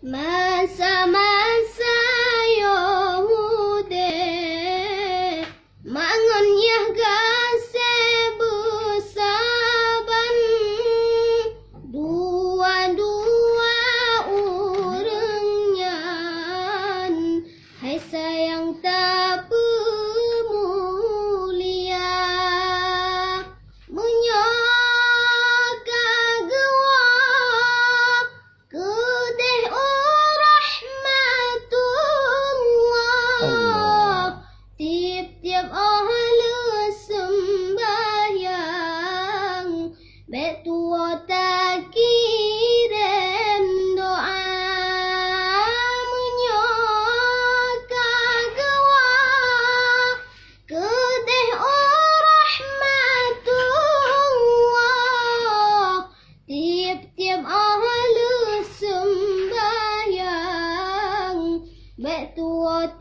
Masa-masa Yahude mangon yah gase busaban dua-dua urengnya hai sayang tak pemulia menyoka gewak kedeh rahmatullah tiap-tiap ahli sembahyang betua tak kirim doa menyoka gewak kedeh rahmatullah tiap-tiap ahli sembahyang betua